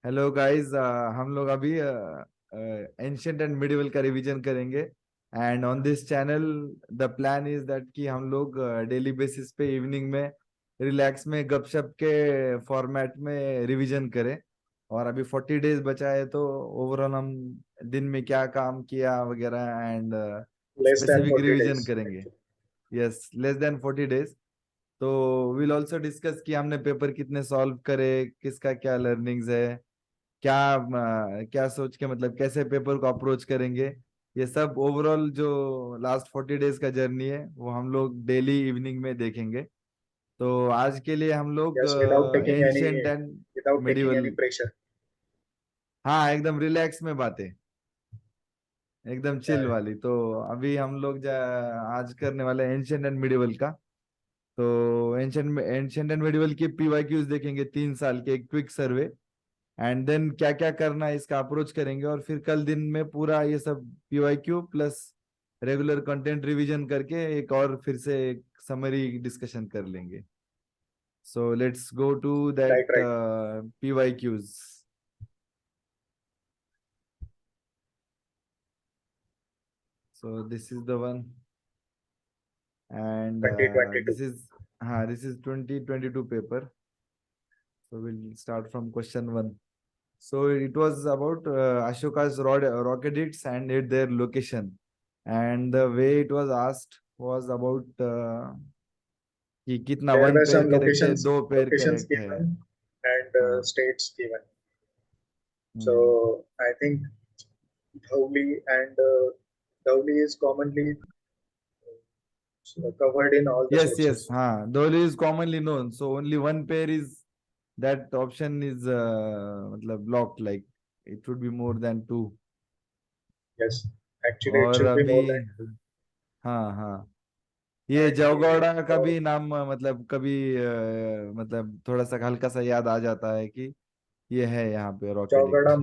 Hello guys, हम लोग अभी एंशियंट एंड मिडिवल का रिवीजन करेंगे। And on this channel the plan is that कि हम लोग डेली बेसिस पे इवनिंग में रिलैक्स में गपशप के फॉर्मेट में रिवीजन करें। और अभी 40 डेज बचा है, तो ओवरऑल हम दिन में क्या काम किया वगैरह and Less than specific 40 revision days करेंगे। actually. Yes, less than 40 days. तो विल ऑल्सो डिस्कस कि हमने पेपर कितने सॉल्व करे, किसका क्या लर्निंग्स है, क्या सोच के मतलब कैसे पेपर को अप्रोच करेंगे। ये सब ओवरऑल जो लास्ट 40 डेज का जर्नी है वो हम लोग डेली इवनिंग में देखेंगे। तो आज के लिए हम लोग Yes, without taking ancient any and without taking medieval. any pressure. हाँ, एकदम रिलैक्स में बातें, एकदम Yeah, चिल वाली। तो अभी हम लोग आज करने वाले एंशियंट एंड मिडिवल का। तो एंशियंट एंड मिडिवल की पीवाईक्यूज देखेंगे, 3 साल के एक क्विक सर्वे। एंड देन क्या क्या करना है इसका अप्रोच करेंगे, और फिर कल दिन में पूरा ये सब PYQ plus regular content revision करके एक और फिर से एक समरी डिस्कशन कर लेंगे। So let's go to right, that right. PYQs. So this is the one and 2022. This is 2022 paper. So we'll start from question one. So it was about Ashoka's rockets and their location. And the way it was asked was about कि कितना There one were pair some correct है, locations 2 pair locations correct है। given and हाँ। states given. Hmm. So I think Dhowli and Dhowli is commonly covered in all the Yes, yes, sources. हाँ, Dholi is commonly known. So only one pair is, that option is मतलब blocked, like it would be more than two. Yes, actually it और should be अभी more than two. हाँ, हाँ, ये And जवगौड़ा का for भी नाम मतलब कभी मतलब थोड़ा सा हल्का सा याद आ जाता है कि ये है यहाँ पे rocket. Jawgada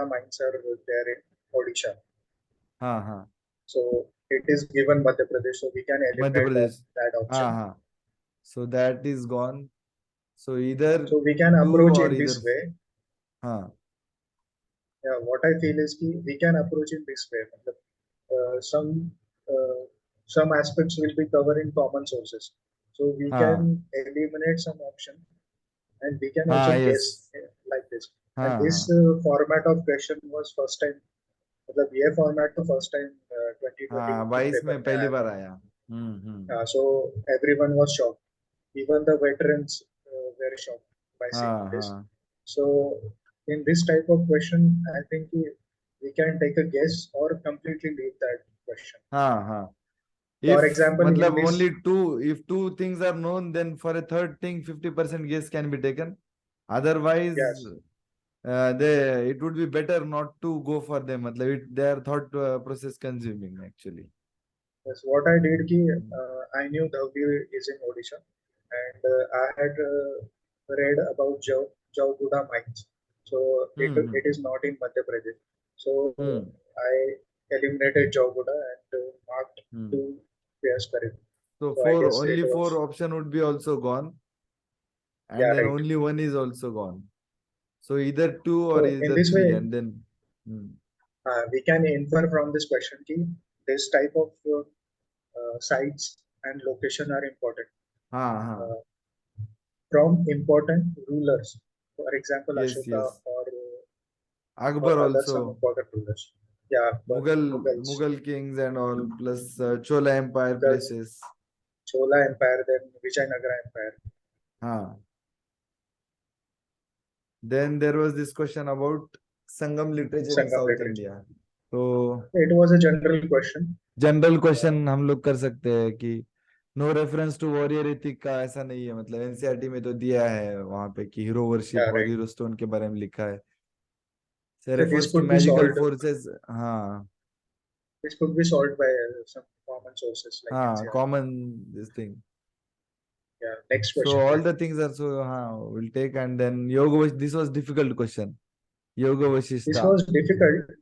mines are there in Odisha. हाँ, हाँ, So it is given Madhya Pradesh, so we can Madhya eliminate Pradesh. that हाँ, option. हाँ, so that is gone. So इधर So we can to approach और in इधर। this way. हाँ, Yeah, what I feel is कि we can approach in this way. मतलब, uh, some aspects will be covered in common sources. So we can हाँ, eliminate some option and we can also हाँ, guess yes, like this. And हाँ, this हाँ, format of question was first time. मतलब ये format तो first time हाँ, 2022 22 paper में में पहली आया बार था. आया। So everyone was shocked. Even the veterans were shocked by seeing हाँ, this. हाँ, So in this type of question, I think we can take a guess or completely leave that question. हाँ, हाँ, For if example, in मतलब this, only two, if two things are known, then for a third thing 50% guess can be taken. Otherwise yes, they it would be better not to go for them, मतलब they are thought process consuming actually. yes, what I did, ki, I knew Dhauli is in Odisha, and I had read about Jauguda mines. So Hmm. it is not in Madhya Pradesh. So Hmm. I eliminated Jauguda and marked Hmm. two pairs correct. So So I four, guess it only four was, option would be also gone, and yeah, then right. only one is also gone. So either two or So in either this three, way, and then hmm. we can infer from this question ki this type of sites and location are important हाँ, हाँ, uh, from important rulers. For example, yes, Ashoka yes, or Akbar other some also, important rulers. Yeah, but Mughal Mughals, Mughal kings and all, plus Chola Empire Mughals, places. Chola Empire, then Vijayanagara Empire, हाँ. Then there was this question about Sangam literature in Sangam South literature. India. तो It was a general question. General Uh, question हम लोग कर सकते हैं कि no reference to warrior ethic का ऐसा नहीं है, मतलब एनसीईआरटी में तो दिया है वहां पे कि हीरो yeah, वर्शिप और right. हीरो स्टोन के बारे में लिखा है। से So this refers to could be magical solved. Forces. हाँ, This could be solved by some common sources like हाँ, NCR. Common this thing. Yeah. Next so question, all right? The things are so, हाँ, will take. And then Yoga, this was difficult question, Yoga This Vashishtha. was difficult.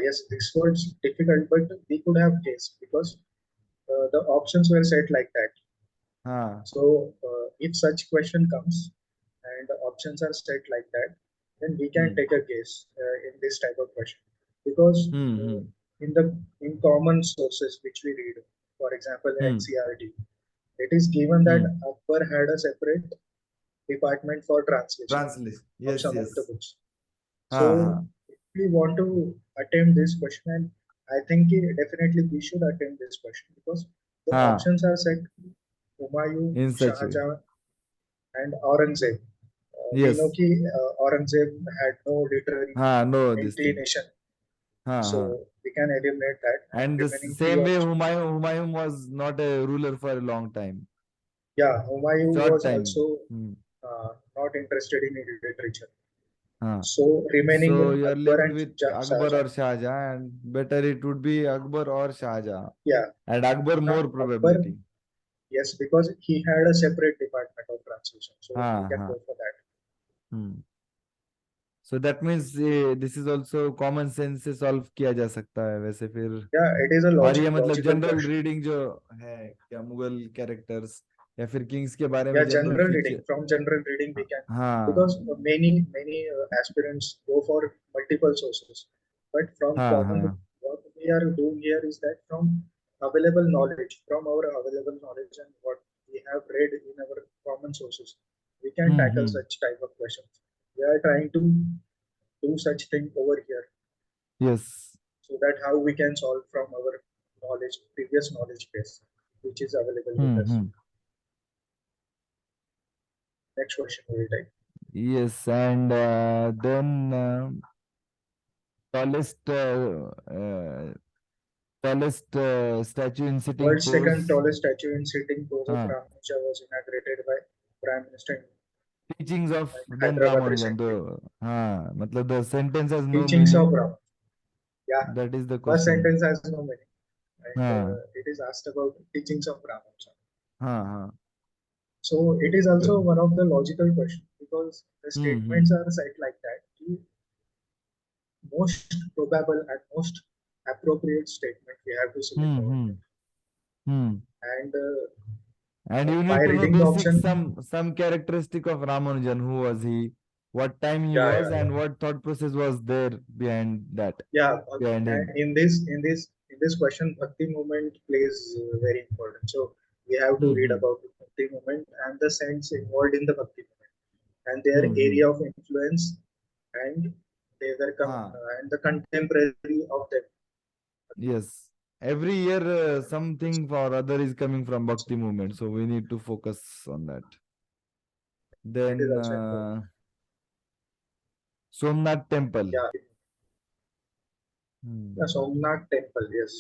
Yes, this was difficult, but we could have guessed because the options were set like that. हाँ, So if such question comes and the options are set like that, then we can Hmm. take a guess in this type of question, because Hmm. uh, Hmm. in common sources which we read, for example Hmm. NCRT, it is given that Hmm. Akbar had a separate department for translation Translation. of Yes. some of the Yes. books. Ha. So Ha. if we want to attempt this question, and I think definitely we should attempt this question, because the Ha. options are set: Humayun, In such Shah way. Jahan, and Aurangzeb. We know Yes. that Aurangzeb had no literary Ha. No, this thing. inclination, Ha. Ha. so we can eliminate that, and And the remaining three same way, options. Humayun was not a ruler for a long time. Yeah, Humayun Short was time. also Hmm. not interested in literature. Ha. So So remaining you are Akbar left and with Shah Akbar Jahan. or Shah Jahan, and better it would be Akbar or Shah Jahan. Yeah, And Akbar now more Akbar, probability. yes, because he had a separate department of translation, so we हाँ can हाँ. go for that. Hmm. So that means this is also common sense से solve किया जा सकता है वैसे फिर. Yeah, it is a और ये मतलब logical जनरल question. रीडिंग जो है क्या मुगल कैरेक्टर्स या फिर किंग्स के बारे में Yeah, general general reading. Feature. From general reading, we can, हाँ because many aspirants go for multiple sources, but from हाँ common, हाँ. what we are doing here is that from available knowledge, from our available knowledge and what we have read in our common sources, we can tackle hmm. such type of questions. We are trying to do such thing over here, Yes. so that how we can solve from our knowledge, previous knowledge base, which is available with us. Hmm. Next question we will take. Yes, and then tallest tallest statue in sitting World's second pose. tallest statue in sitting pose of हाँ. Ramanuja was inaugurated by Prime Minister Teachings of in then Hyderabad Ramanujan. recently. The हाँ मतलब the sentence has no Teachings of meaning. Ram. Yeah, That is the first question. sentence has no meaning, and हाँ it is asked about teachings of Ramanuja. हाँ हाँ. So it is also one of the logical questions, because the hmm. statements are set like that. The most probable and most appropriate statement we have to select over hmm. here. Hmm. And And you by need to know reading the basic option, some characteristic of Ramanujan. Who was he? What time he yeah, was, yeah, yeah, and what thought process was there behind that, yeah. behind And him. in this question, Bhakti movement plays very important. So we have to read Hmm. about the Bhakti movement and the saints involved in the Bhakti movement and their Hmm. area of influence, and they were हाँ. and the contemporary of them. Yes. Every year, something for other is coming from Bhakti movement, so we need to focus on that. It is Then also important. Somnath Temple. Yeah, Hmm. yeah, Somnath temple. Yes.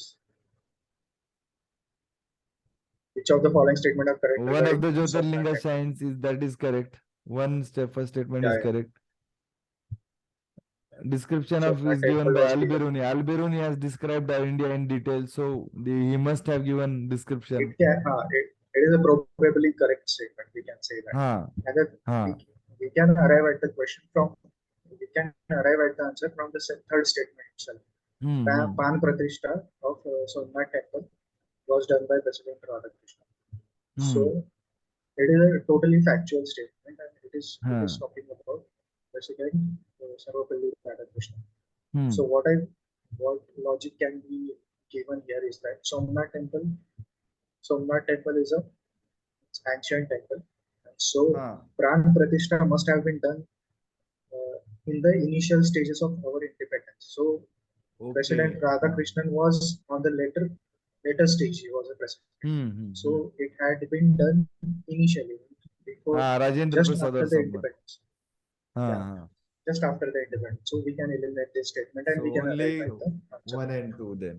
Which of the following statement are correct One of regarding the Somnath Jyotirlinga temple? shines is that is correct. One step first statement Yeah, is yeah. correct. Description of Somnath is given temple by was given. Al-Biruni. Al-Biruni has described India in detail, so he must have given It description. can, it is a probably correct statement. We can say that, हाँ and that हाँ. we can arrive at the question from, we can arrive at the answer from the third statement itself. Hmm. Pan Pratishtha of Somnath temple was done by President Radhakrishnan. Hmm. So it is a totally factual statement, and it is हाँ. talking about President Sarvapalli Radhakrishnan. So hmm. what logic can be given here is that Somnath temple is a ancient temple, and so हाँ. Pran Pratishtha must have been done in the initial stages of our independence. So President Okay. हाँ. Radhakrishnan was on the later stage. He was a president. Hmm. So it had been done initially, before, हाँ Rajendra just प्रसाद after और the सब में. independence. हाँ Yeah, हाँ. just after the independence. So we can eliminate this statement and we So can arrive only at the answer. one and two then.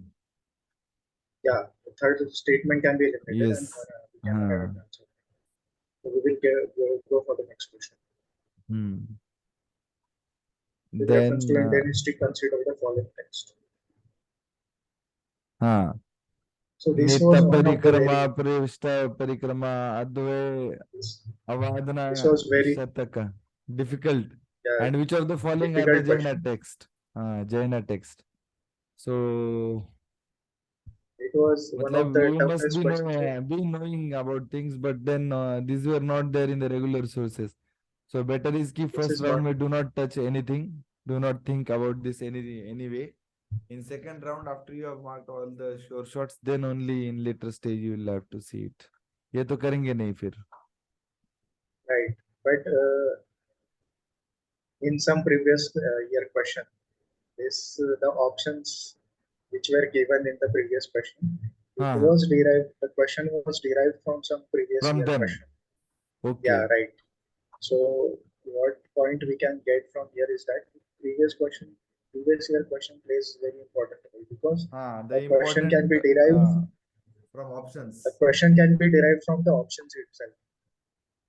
Yeah, the third statement can be eliminated, and Yes. we can arrive at हाँ. the answer. So we will go for the next question. Hmm. With reference Then to Indian history, consider the following text. हाँ. So this नित्य was one of the परिक्रमा very, प्रविष्ट परिक्रमा अद्वय this, Avadana this was very Shataka. Difficult. uh, And which of the following are the difficult Jaina question. text? Jaina text. So, It was one of matlab, the you must toughest questions. be knowing about things, but then these were not there in the regular sources. So better is कि This first is round not में do not touch anything, do not think about this anyway. In second round, after you have marked all the sure shots, then only in later stage you will have to see it. ये तो करेंगे नहीं फिर. right. But in some previous year question, this the options which were given in the previous question, it हाँ हाँ. was derived. The question was derived from some previous From year them. question. Yeah, Okay. right. So what point we can get from here is that previous year question plays very important role because हाँ. The a question important can be derived. from A options. question can be derived from the options itself.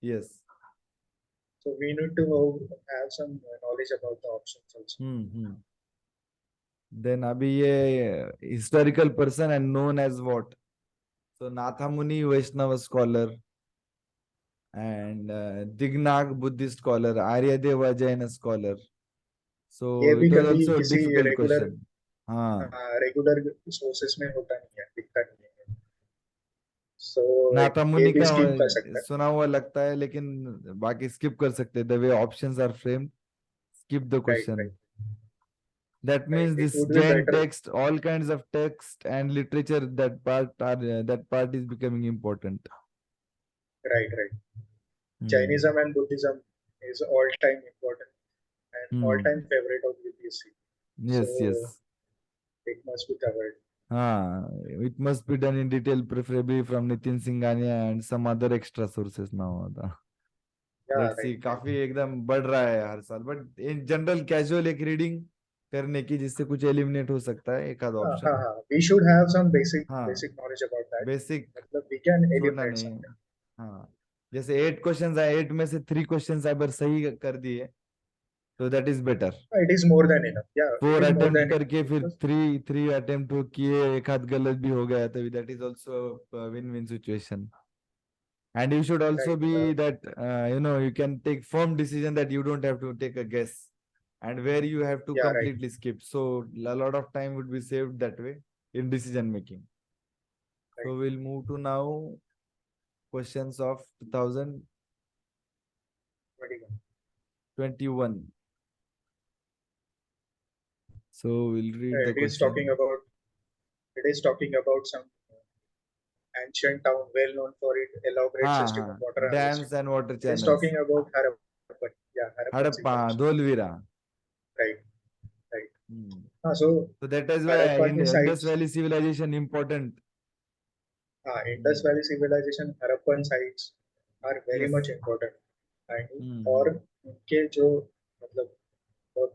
Yes. So we need to have some knowledge about the options also. Hmm. Then अभी ये historical person and known as what? So Nathamuni Vaishnava scholar and Dignag Buddhist scholar, Aryadeva Jaina scholar. ये So भी it was कभी also a किसी difficult regular question. हाँ. Regular sources में होता नहीं है, दिखता नहीं है. सो ये नाथामुनि भी का स्किप कर सकता है. सुना हुआ लगता है लेकिन बाकी स्किप कर सकते हैं. The way options are framed, skip the right question. Right That right. means it this would be Jain better. text, all kinds of text and literature, that part is becoming important. Right right. Hmm. Jainism and Buddhism is all time important and all Hmm. time favorite of UPSC. Yes, So yes. it must be covered. It must be done in detail, preferably from Nitin Singhania and some other extra sources now. Yeah, Let's right, see, right. काफी एकदम बढ़ रहा है हर साल. But in general casual एक reading करने की जिससे कुछ एलिमिनेट हो सकता है एक आध option. We should have some basic हाँ. basic knowledge about that. Basic मतलब we can छोड़ना eliminate नहीं. something. हाँ. जैसे 8 क्वेश्चंस आए, 8 में से 3 क्वेश्चंस अगर सही कर दिए तो that is better. It is more than enough. Yeah, it 4 is more attempt than enough करके फिर because थ्री थ्री अटेम्प्ट किए, एक हाथ गलत भी हो गया तो that is also win win situation. And you should also right. be that you can take firm decision that you don't have to take a guess, and where you have to Yeah, right, completely skip. So a lot of time would be saved that way in decision making. right. So we'll move to now questions of 2021. 21. So we'll read the It is talking question. about some ancient town well known for its elaborate हाँ system of हाँ. water harvesting. Dams and water It is channels. talking about Harappan. Yeah, Harappan Harappa, civilization. Dholvira. Right, right. Hmm. So So that is why in Harappan Indus sites, Valley civilization important. Indus Hmm. Valley civilization, Harappan sites are very Yes. much important. And Hmm. और उनके जो मतलब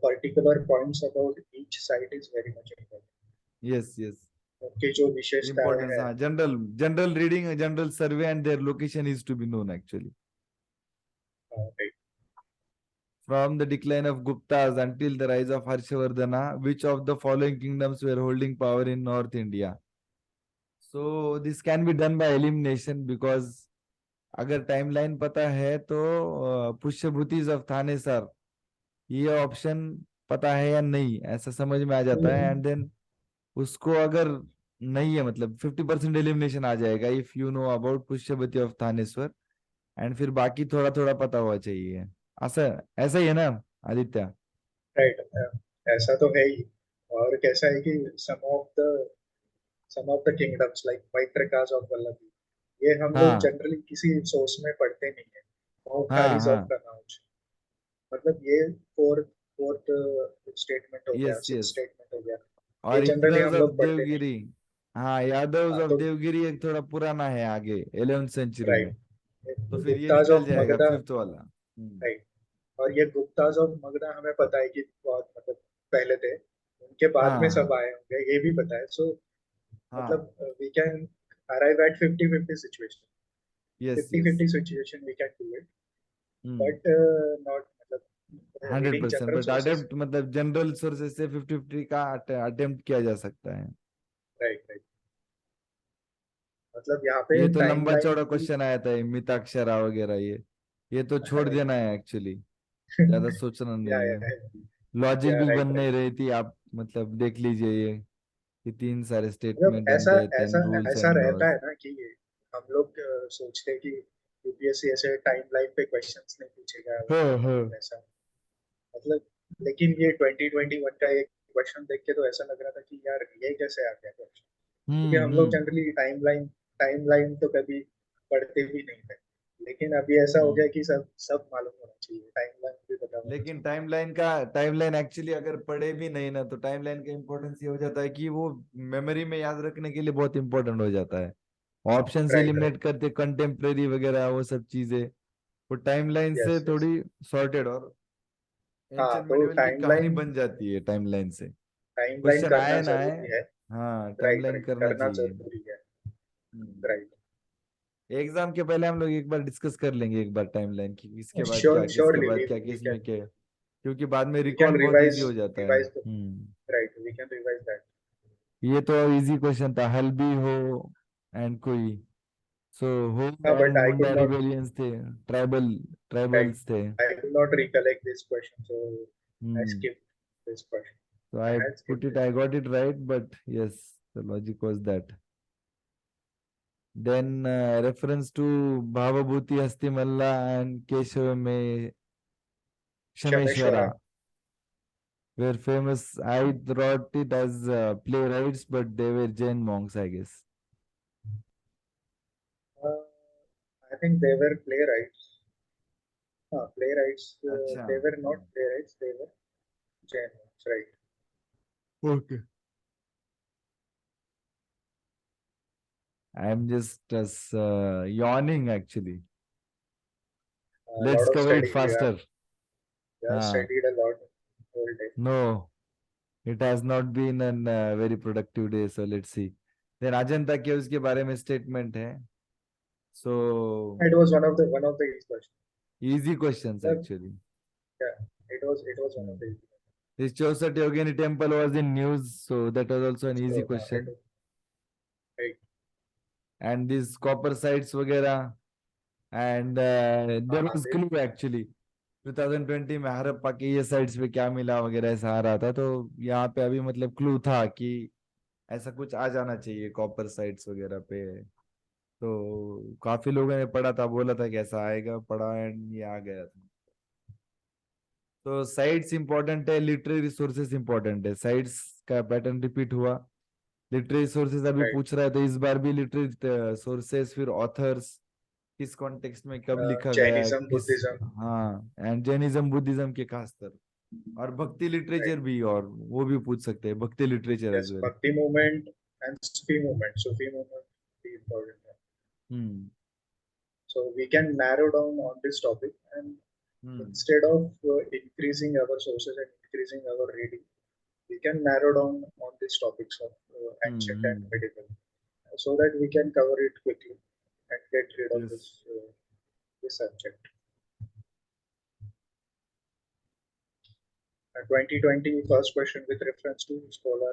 particular points about each site is very much important. Yes, yes. उनकी जो विशेषताएं Importance. हैं. General reading, a general survey, and their location is to be known actually. Right. From the decline of Guptas until the rise of Harshavardhana, which of the following kingdoms were holding power in North India? So this can be done by elimination because अगर timeline पता है तो पुष्यभूतिज of Thane sir, ये option पता है या नहीं ऐसा समझ में आ जाता है. एंड देन उसको अगर नहीं है मतलब 50% एलिमिनेशन आ जाएगा if you know about Pushyavati of Thaneshwar. And फिर बाकी थोड़ा थोड़ा पता हुआ चाहिए. ऐसा ऐसा ही है ना आदित्य? राइट. ऐसा तो है ही. और कैसा है कि some of the kingdoms like Maitrakas of Vallabhi, ये हम लोग हाँ जनरली किसी सोर्स में पढ़ते नहीं है. हाँ मौखारीज ऑफ हाँ. कनौज, मतलब ये फोर्थ फोर्थ स्टेटमेंट हो गया, यस सिक्स यस. स्टेटमेंट हो गया. ये और जनरली यादव्स हम ऑफ लोग पढ़ते नहीं. देवगिरी. हाँ, यादव्स ऑफ तो देवगिरी एक थोड़ा पुराना है, आगे 11th सेंचुरी में. राइट. तो फिर ये गुप्ताज निकल ऑफ जाएगा मगधा. फिफ्थ वाला. राइट. और ये गुप्ताज ऑफ मगधा हमें पता है कि बहुत मतलब पहले थे, उनके बाद में हाँ सब हाँ आए होंगे, ये भी पता है. सो हाँ. मतलब we can arrive at 50-50 situation. Yes yes. 50-50 situation we can do it, hmm. but not मतलब hundred reading percent general but sources. Attempt मतलब जनरल सोर्सेज से 50-50 का अटेम्प्ट किया जा सकता है. Right right. मतलब यहाँ पे ये तो लंबा टाइमलाइन चौड़ा की. क्वेश्चन आया था, ये मिताक्षरा वगैरह, ये तो छोड़ राइट. देना है एक्चुअली. ज्यादा सोचना या नहीं है. या लॉजिक या भी बन राइट नहीं राइट. रही थी. आप मतलब देख लीजिए ये कि 3 सारे मतलब स्टेटमेंट एंड ऐसा डेथ ऐसा एंड रूल्स ऐसा एंड रहता लॉज. है ना कि हम लोग सोचते हैं कि यूपीएससी ऐसे टाइमलाइन पे क्वेश्चंस नहीं पूछेगा हाँ हाँ। वैसा, मतलब। लेकिन ये 2021 का एक क्वेश्चन देख के तो ऐसा लग रहा था कि यार ये कैसे आ गया क्वेश्चन, क्योंकि हम लोग हम्म। जनरली टाइमलाइन तो कभी पढ़ते भी नहीं थे। लेकिन अभी ऐसा हो गया हम्म। कि सब सब मालूम होना चाहिए, टाइमलाइन भी पता होना लेकिन चाहिए। टाइमलाइन एक्चुअली अगर पढ़े भी नहीं ना तो टाइमलाइन का इम्पोर्टेंस ये हो जाता है कि वो मेमोरी में याद रखने के लिए बहुत इंपॉर्टेंट हो जाता है। ऑप्शन से राइट राइट। एलिमिनेट करते कंटेम्प्रेरी वगैरह वो सब चीजें वो टाइमलाइन से यस यस। थोड़ी सॉर्टेड और हाँ एंशियंट तो मिडिवल की कहानी टाइमलाइन बन जाती है टाइमलाइन से। टाइमलाइन क्वेश्चन करना आए ना आए, जरूरी है। हाँ राइट टाइमलाइन राइट, करना करना चाहिए। जरूरी है। हम्म। राइट। एग्जाम के पहले हम लोग एक बार डिस्कस कर लेंगे एक बार टाइमलाइन की, किसके बाद क्या श्योर किसके श्योरली बाद वी क्या वी किस कैन में क्या, क्योंकि बाद में वी कैन रिकॉल बहुत इजी रिवाइज हो जाता है। Revise right, we can revise that. ये तो इजी क्वेश्चन था, हल भी हो एंड कोई, सो हो हाँ but and I could Munda not, rebellions थे, ट्राइबल राइट, ट्राइबल्स थे। I could not recollect this question, so I hmm. skipped this question. So I I had put skipped it, it. I got it right, but yes, the logic was that. Then reference to Bhavabhuti Hastimalla and Keshava me Shameshwara. Shameshwara were famous. I wrote it as playwrights, but they were Jain monks, I guess. Uh, I think they were playwrights. Playwrights. अच्छा। They were not playwrights. They were Jains, right? Okay. I'm just yawning actually. A lot Let's of cover it study. faster. We have हाँ. studied a lot whole day. No, it has not been an very productive day. So let's see. Then Ajanta caves के बारे में statement है. So It was one of the easy questions. easy questions But, actually. yeah, it was one Hmm. of the easy questions. This Chaucer Yogini temple was in news, so that was also an easy So it question. was right. And these copper sites वगैरह, and there was They, clue actually. 2020 में हड़प्पा के ये sites पे क्या मिला वगैरह ऐसा आ रहा था, तो यहाँ पे अभी मतलब क्लू था कि ऐसा कुछ आ जाना चाहिए कॉपर साइट्स वगैरह पे। तो काफी लोगों ने पढ़ा था, बोला था कि ऐसा आएगा, पढ़ा एंड ये आ गया था। तो साइट्स इंपॉर्टेंट है, लिटरेरी सोर्सेस इंपॉर्टेंट है, साइट्स का पैटर्न रिपीट हुआ। लिटरेरी सोर्सेज अभी right. पूछ रहा है तो इस बार भी लिटरेरी सोर्सेज, फिर ऑथर्स, किस कॉन्टेक्स्ट में कब लिखा गया है Jainism, किस। Buddhism. हाँ, एंड जैनिज्म बुद्धिज्म के खासकर, और भक्ति Right. लिटरेचर भी, और वो भी पूछ सकते हैं bhakti literature as Yes, well. Bhakti movement and Sufi movement. Sufi movement is important. Hmm. So we can narrow down on this topic, and hmm. instead of increasing our sources and increasing our reading, we can narrow down on these topics of ancient and hmm. medieval, so that we can cover it quickly and get rid of yes. this subject. 2020 first question with reference to scholar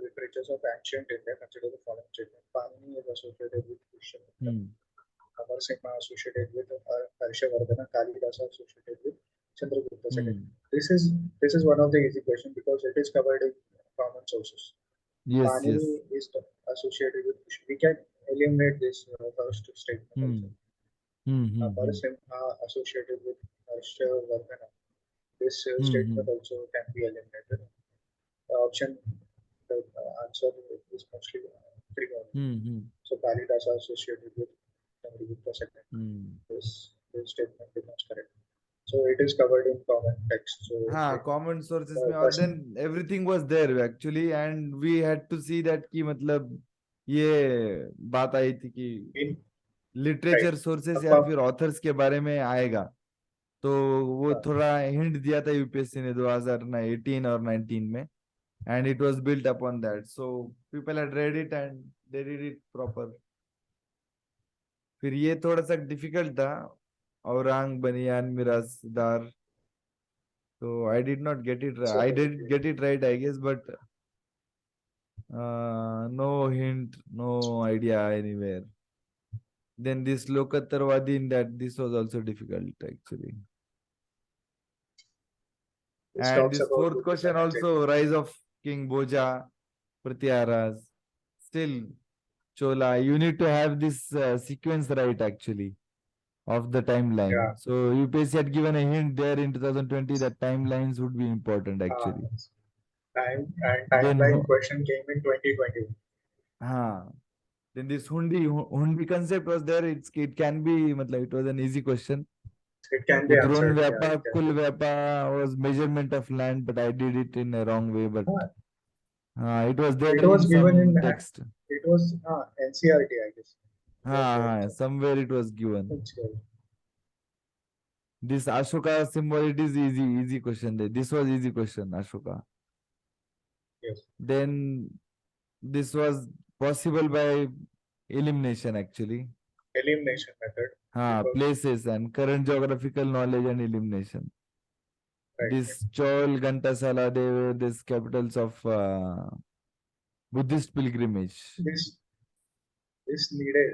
literatures of ancient India. Consider the following statement. Panini is associated with Christian. Hmm. Amar Singh associated with Harshavardhana, Kalidasa associated with Chandragupta II. Hmm. This is one of the easy questions because it is covered in common sources. Yes yes. Panini is associated with Krishna. We can eliminate this first statement hmm. also. Amar hmm. Singh associated with Harshavardhana. This hmm. statement also can be eliminated. Option, the answer is mostly three only. Hmm. So Kalidasa associated with Chandragupta II. Hmm. This statement becomes correct. So it is covered in common text. So हाँ, it, common sources the में, और first then everything was there actually, and we had to see that कि मतलब ये बात आई थी कि in right. लिटरेचर सोर्सेस या Appa, फिर ऑथर्स के बारे में आएगा। तो वो uh, थोड़ा हिंट दिया था यूपीएससी ने 2018 और 19 में, and it was built upon that, so people had read it and they did it proper. फिर ये थोड़ा सा डिफिकल्ट था, औरंग बनियान मिरासदार, तो I did not get it, so I did get it right I guess, but no hint, no idea anywhere. Then this Lokattarwadi, in that this was also difficult actually. this And talks this about fourth Buddhism question and Jainism. also, rise of King Boja, Pratyaras. Still, Chola, you need to have this sequence right actually. of the timeline. Yeah. So UPSC had given a hint there in 2020 that timelines would be important Uh, actually. time and Then, timeline question came in 2021. हाँ, then this hundi concept was there. It can be, मतलब it was an easy question. It can be Udron answered. Yeah, it Vyapa, can Kul be. Vyapa was measurement of land, but I did it in a wrong way. But Uh, it was it there in was given in some text. it was NCRT, I guess. It was there. Somewhere it was given. NCRT. This Ashoka symbol, it is easy question. This was easy question, Ashoka. Yes. Then this was possible by elimination actually. Elimination method because Places and current geographical knowledge and elimination. right. This Chol, Ghantasala, they were these capitals of Buddhist pilgrimage. This this needed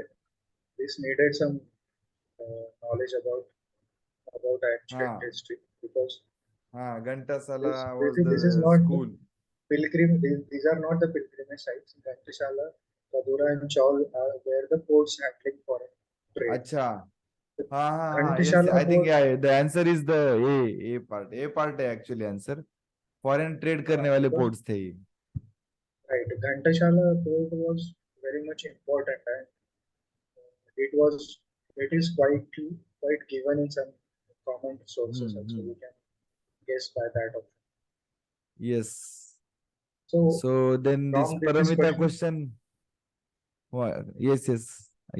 this needed some knowledge about ancient Ah, history because Ghantasala was this is the not school. pilgrim. These are not the pilgrimage sites. Ghantashala, Kadura, and Chaul are where the ports handling foreign trade. Acha. Yes. Ghantashala I think port, yeah, the answer is the A part. A part है actually answer. Foreign trade करने वाले because ports थे ये. right, Ghantashala port was very much important and it was it is quite given in some common sources also. Hmm. We can guess by that option. Yes. So So then this from this Paramita question, question. Yes.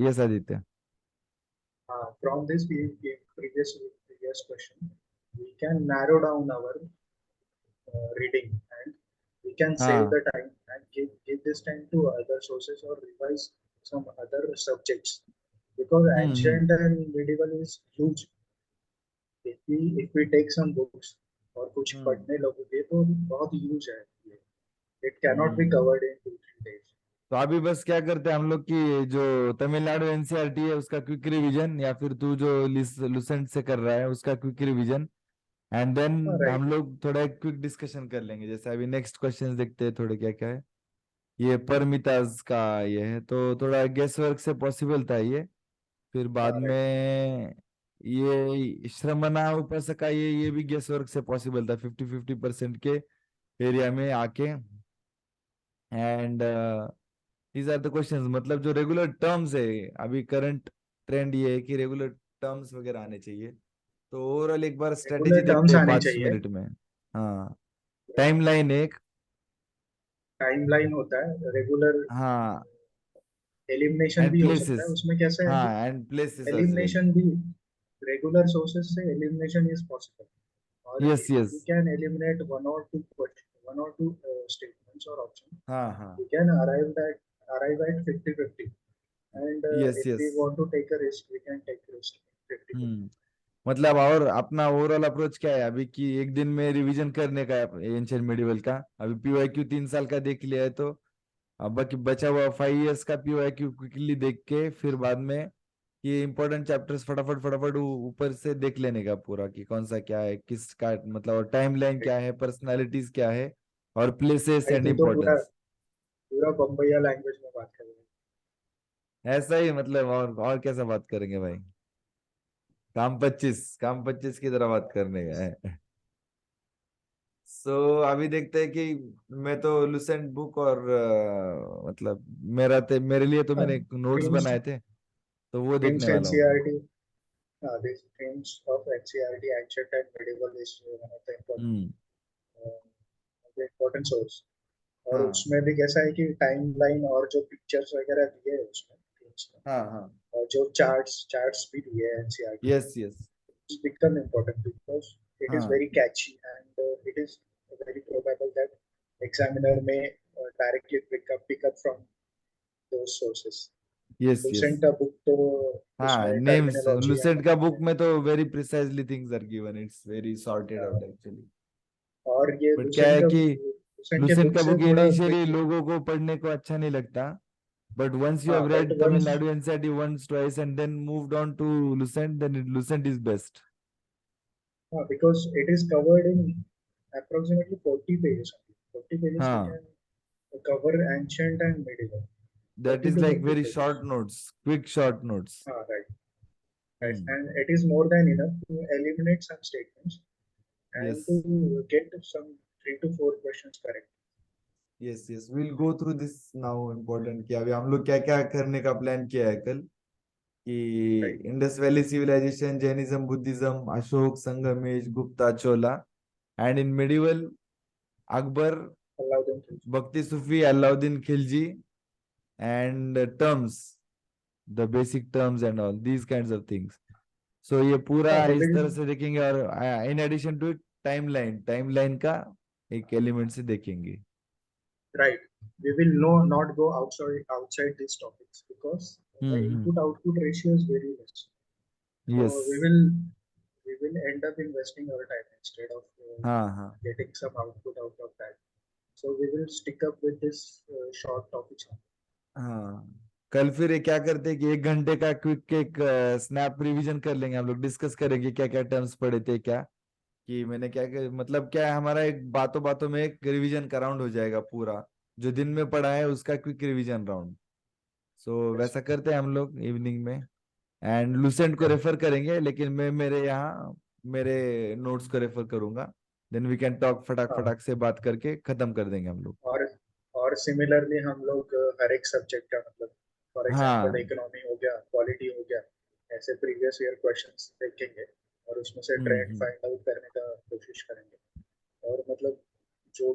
Yes, Aditya. from this previous question, we can narrow down our reading and we can save हाँ. the time and give this time to other sources or revise some other subjects because Hmm. ancient and medieval is huge. If we take some books और कुछ Hmm. पढ़ने लगोगे तो बहुत huge है ये. It cannot be Hmm. covered in 2 3 days. तो अभी बस क्या करते हैं हम लोग की जो तमिलनाडु एनसीईआरटी है उसका क्विक रिवीजन, या फिर तू जो लुसेंट से कर रहा है उसका quick revision, and then Right. हम लोग थोड़ा एक क्विक डिस्कशन कर लेंगे. जैसे अभी नेक्स्ट क्वेश्चंस देखते हैं थोड़े क्या क्या है. ये परमिताज का ये है तो थोड़ा गेस वर्क से पॉसिबल था ये. फिर बाद Right. में ये श्रमणा उपासका, ये भी गेस वर्क से पॉसिबल था 50-50% के एरिया में आके. And these are the questions, मतलब जो रेगुलर टर्म्स है. अभी करंट ट्रेंड ये है कि रेगुलर टर्म्स वगैरह आने चाहिए. तो ओवरऑल एक बार रेगुलर स्ट्रेटेजी देखते टर्म्स हैं आने 5 चाहिए. मिनट में. हाँ, टाइमलाइन एक. टाइमलाइन होता है रेगुलर. हाँ, एलिमिनेशन एंड भी हो सकता है प्लेसेस. उसमें. कैसा है कि हाँ, and places as well. Elimination भी रेगुलर सोर्सेस से एलिमिनेशन इज पॉसिबल और yes, if yes. We can eliminate one और टू स्टेटमेंट्स और ऑप्शन हाँ, हाँ. we can arrive at 50-50 and yes, if we yes. want to take a risk we can take a risk 50-50. हम्म. मतलब और अपना overall approach क्या है अभी कि एक दिन में रिवीजन करने का है एंशियंट मिडिवल का. अभी पीवाईक्यू 3 साल का देख लिया है तो अब बाकी बचा हुआ 5 इयर्स का पीवाईक्यू क्विकली देख के फिर बाद में ये इंपॉर्टेंट चैप्टर्स फटाफट फटाफट ऊपर से देख लेने का पूरा कि कौन सा क्या है किस का, मतलब और टाइम लाइन क्या है, पर्सनालिटीज क्या है, और प्लेसेस भाई एंड तू तो पूरा इम्पोर्टेंस. पूरा बम्बईया लैंग्वेज में बात कर रहे ऐसा ही मतलब, और कैसा बात करेंगे भाई. काम 25 की तरह बात करने का है. सो अभी देखते हैं कि मैं तो लुसेंट बुक और मतलब मेरे लिए तो हैं. मैंने नोट्स themes बनाए थे तो वो देखने themes वाला हूँ मैं. NCERT. These themes of NCERT ancient and medieval is one of the hmm. important source. और हाँ, उसमें भी कैसा है कि टाइमलाइन और जो पिक्चर्स वगैरह दिए हैं उसमें themes में, हाँ, हाँ. और जो चार्ट्स भी दिए हैं NCERT yes, yes. it's become important because it is हाँ. very catchy and it is very probable that examiner may directly pick up from those sources. Yes, yes. Lucent का बुक तो हाँ, उसमें नेम्स टर्मिनोलॉजी लुसेंट एंड का book में तो very precisely things are given. It's very sorted out actually. और ये but क्या लुसेंट है का कि लुसेंट के लुसेंट बुक का से बुक थोड़ा इनिशियली ट्रिकी. लोगों को पढ़ने को अच्छा नहीं लगता. But once you हाँ have but read Tamil once. Nadu NCERT once, twice, and then moved on to Lucent, then Lucent is best. हाँ because it is covered in approximately 40 pages only. 40 pages we हाँ, can cover ancient and medieval. that 40 is to like 50 very pages. short notes, quick short notes. हाँ right. right? Hmm. And it is more than enough to eliminate some statements and Yes. to get some 3 to 4 questions correct. Yes yes will go through this now important कि अभी हम लोग क्या क्या करने का plan किया है कल कि Right? Indus valley civilization Jainism Buddhism Ashok संगमेश Gupta Chola and in medieval Akbar Allow them to. Bhakti Sufi Alauddin Khilji and terms the basic terms and all these kinds of things so ये पूरा Yeah, we इस will. तरह से देखेंगे और इन एडिशन टू टाइमलाइन का एक एलिमेंट से देखेंगे Right. We will not go outside these topics because the hmm. input output ratio is very less. Yes. So we will end up investing our time instead of हाँ हाँ. getting some output out of that. So we will stick up with this short topics. हाँ कल फिर ये क्या करते हैं कि 1 घंटे का क्विक एक स्नैप रिवीजन कर लेंगे हम लोग डिस्कस करेंगे क्या क्या टर्म्स पढ़े थे क्या कि मैंने क्या मतलब क्या है हमारा एक बातों बातों में एक रिवीजन का राउंड हो जाएगा पूरा जो दिन में पढ़ा है उसका quick revision round so Yes. वैसा करते हैं हम लोग इवनिंग में एंड लुसेंट को Yeah. रेफर करेंगे लेकिन मैं मेरे यहाँ मेरे नोट्स को रेफर करूंगा देन वी कैन टॉक फटाक हाँ. फटाक से बात करके खत्म कर देंगे हम लोग और और सिमिलरली हम लोग हर एक सब्जेक्ट का मतलब फॉर एग्जांपल हाँ. इकोनॉमी हो गया क्वालिटी हो गया ऐसे प्रीवियस ईयर क्वेश्चंस देखेंगे और उसमें से ट्रेंड हम्म. फाइंड आउट करने का कोशिश करेंगे और मतलब जो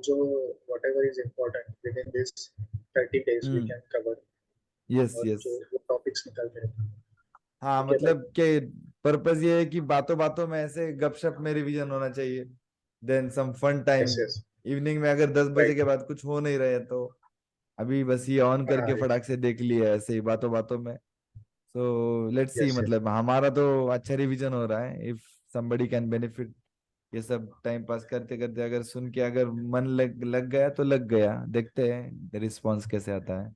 whatever is important within this 30 days we hmm. Can cover yes और यस. जो वो टॉपिक्स निकलते हैं हाँ ठीक है भाई. मतलब के पर्पस ये है कि बातों बातों में ऐसे गपशप में रिवीजन होना चाहिए then some fun time yes yes. Evening में अगर 10 बजे के राइट. बाद कुछ हो नहीं रहे तो अभी बस ये ऑन हाँ. करके फटाक से देख लिया ऐसे ही बातों बातों में so let's see yes yes. मतलब हमारा तो अच्छा रिवीजन हो रहा है इफ somebody कैन बेनिफिट ये सब टाइम पास करते करते अगर सुन के अगर मन लग लग गया तो लग गया देखते हैं रिस्पॉन्स कैसे आता है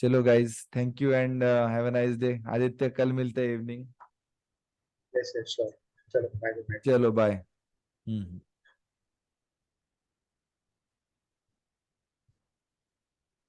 चलो guys thank you and have a nice day Aditya कल मिलते हैं इवनिंग यस यस. श्योर. चलो बाय बाय. चलो बाय हम्म